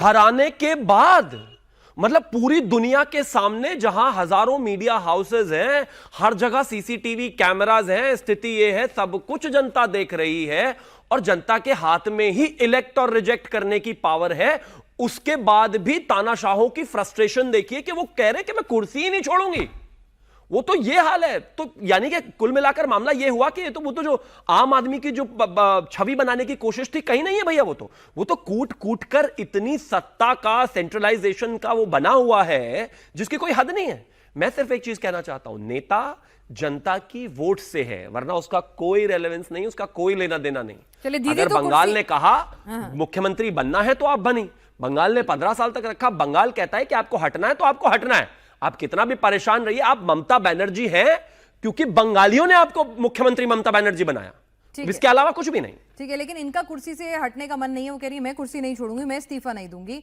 हराने के बाद, मतलब पूरी दुनिया के सामने जहां हजारों मीडिया हाउसेज हैं, हर जगह सीसीटीवी कैमराज हैं, स्थिति यह है सब कुछ जनता देख रही है और जनता के हाथ में ही इलेक्ट और रिजेक्ट करने की पावर है। उसके बाद भी तानाशाहों की फ्रस्ट्रेशन देखिए कि वो कह रहे कि मैं कुर्सी ही नहीं छोड़ूंगी। वो तो ये हाल है। तो यानी कि कुल मिलाकर मामला ये हुआ कि वो तो जो आम आदमी की जो छवि बनाने की कोशिश थी कहीं नहीं है भैया। वो तो कूट कूट कर इतनी सत्ता का, सेंट्रलाइजेशन का वो बना हुआ है जिसकी कोई हद नहीं है। मैं सिर्फ एक चीज कहना चाहता हूं, नेता जनता की वोट से है, वरना उसका कोई रेलेवेंस नहीं, उसका कोई लेना देना नहीं। अगर तो बंगाल ने कहा मुख्यमंत्री बनना है तो आप बनी, बंगाल ने 15 साल तक रखा, बंगाल कहता है कि आपको हटना है तो आपको हटना है। आप कितना भी परेशान रहिए, आप ममता बनर्जी हैं क्योंकि बंगालियों ने आपको मुख्यमंत्री ममता बनर्जी बनाया, इसके अलावा कुछ भी नहीं। ठीक है, लेकिन इनका कुर्सी से हटने का मन नहीं है। वो कह रही है मैं कुर्सी नहीं छोड़ूंगी, मैं इस्तीफा नहीं दूंगी।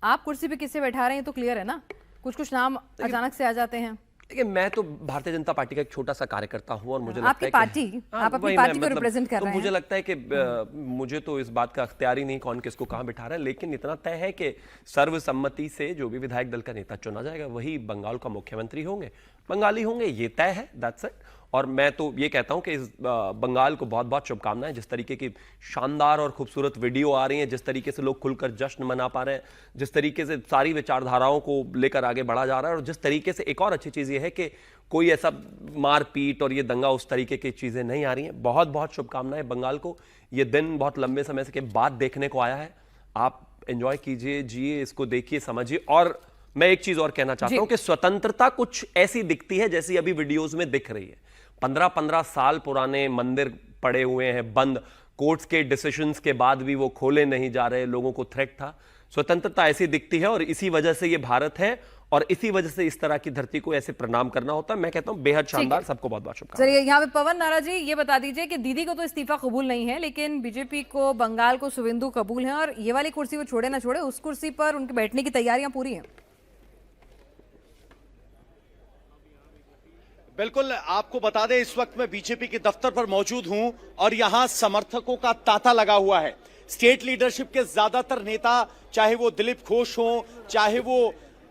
आप कुर्सी पे किससे बैठा रहे हैं तो क्लियर है ना। कुछ नाम अचानक से आ जाते हैं। देखिए, मैं तो भारतीय जनता पार्टी का एक छोटा सा कार्यकर्ता हूं और मुझे लगता है आप अपनी पार्टी को रिप्रेजेंट कर रहे हैं। मुझे लगता है कि मुझे तो इस बात का अख्तियार ही नहीं कौन किसको कहां बिठा रहा है, लेकिन इतना तय है कि सर्वसम्मति से जो भी विधायक दल का नेता चुना जाएगा वही बंगाल का मुख्यमंत्री होंगे, बंगाली होंगे, ये तय है। That's it. और मैं तो ये कहता हूं कि इस बंगाल को बहुत बहुत शुभकामनाएं। जिस तरीके की शानदार और खूबसूरत वीडियो आ रही हैं, जिस तरीके से लोग खुलकर जश्न मना पा रहे हैं, जिस तरीके से सारी विचारधाराओं को लेकर आगे बढ़ा जा रहा है, और जिस तरीके से एक और अच्छी चीज़ ये है कि कोई ऐसा मारपीट और ये दंगा उस तरीके की चीज़ें नहीं आ रही हैं। बहुत बहुत शुभकामनाएं बंगाल को। ये दिन बहुत लंबे समय से के बाद देखने को आया है। आप एंजॉय कीजिए, जिए, इसको देखिए, समझिए। और मैं एक चीज़ और कहना चाहता हूं कि स्वतंत्रता कुछ ऐसी दिखती है जैसी अभी वीडियोज़ में दिख रही है। 15-15 साल पुराने मंदिर पड़े हुए हैं बंद, कोर्ट्स के डिसीजंस के बाद भी वो खोले नहीं जा रहे, लोगों को थ्रेट था। स्वतंत्रता ऐसी दिखती है और इसी वजह से ये भारत है और इसी वजह से इस तरह की धरती को ऐसे प्रणाम करना होता है। मैं कहता हूं बेहद शानदार। सबको बहुत बहुत शुभकामनाएं। चलिए, यहाँ पे पवन नारा जी ये बता दीजिए कि दीदी को तो इस्तीफा कबूल नहीं है, लेकिन बीजेपी को बंगाल को शुवेंदु कबूल है और ये वाली कुर्सी वो छोड़े ना छोड़े, उस कुर्सी पर उनके बैठने की तैयारियां पूरी हैं। बिल्कुल, आपको बता दें इस वक्त मैं बीजेपी के दफ्तर पर मौजूद हूं और यहां समर्थकों का तांता लगा हुआ है। स्टेट लीडरशिप के ज्यादातर नेता, चाहे वो दिलीप घोष हो, चाहे वो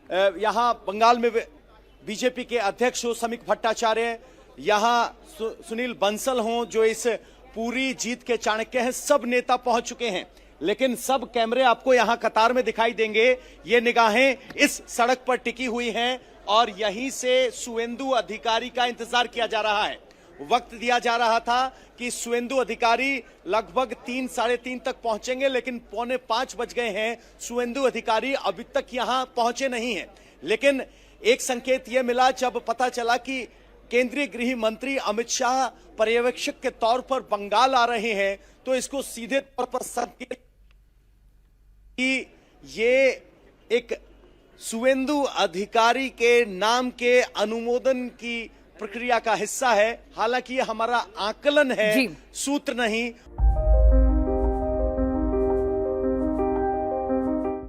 यहां बंगाल में बीजेपी के अध्यक्ष हो समीक भट्टाचार्य, यहां सुनील बंसल हो जो इस पूरी जीत के चाणक्य हैं, सब नेता पहुंच चुके हैं। लेकिन सब कैमरे आपको यहां कतार में दिखाई देंगे। ये निगाहें इस सड़क पर टिकी हुई हैं और यहीं से शुवेंदु अधिकारी का इंतजार किया जा रहा है। वक्त दिया जा रहा था कि शुवेंदु अधिकारी लगभग 3, साढ़े 3 तक पहुंचेंगे, लेकिन 4:45 बज गए हैं। शुवेंदु अधिकारी अभी तक यहां पहुंचे नहीं हैं। लेकिन एक संकेत यह मिला जब पता चला कि केंद्रीय गृह मंत्री अमित शाह पर्यवेक्षक के तौर पर बंगाल आ रहे हैं, तो इसको सीधे तौर पर संकेत कि ये एक शुवेंदु अधिकारी के नाम के अनुमोदन की प्रक्रिया का हिस्सा है। हालांकि ये हमारा आकलन है, सूत्र नहीं।